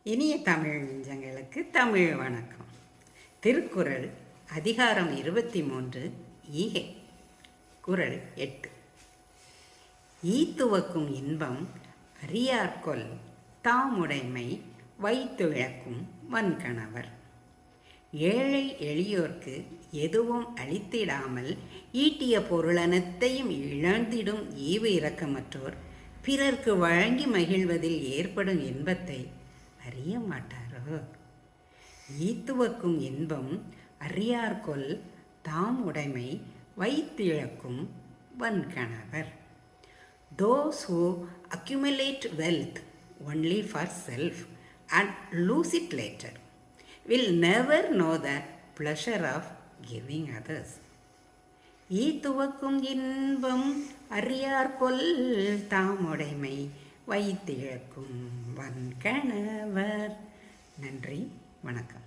இனிய தமிழ் நெஞ்சங்களுக்கு தமிழ் வணக்கம். திருக்குறள் அதிகாரம் 23 ஈகை. குறள் 8. ஈத்துவக்கும் இன்பம் அறியார்கொல் தாமுடைமை வைத்துழக்கும் வன்கணவர். ஏழை எளியோர்க்கு எதுவும் அளித்திடாமல் ஈட்டிய பொருளனைத்தையும் இழந்திடும் ஈவு இரக்கமற்றோர் பிறர்க்கு வழங்கி மகிழ்வதில் ஏற்படும் இன்பத்தை அறிய மாட்டாரோ? ஈத்துவக்கும் இன்பம் அறியார்கொல் தாம் உடைமை வைத்திழக்கும் வன்கணவர். Those who accumulate wealth only for self and lose it later will never know the pleasure of giving others. ஈத்துவக்கும் இன்பம் அறியார்கொல் தாமுடைமை வைத்திழக்கும் வன்கணவர். நன்றி, வணக்கம்.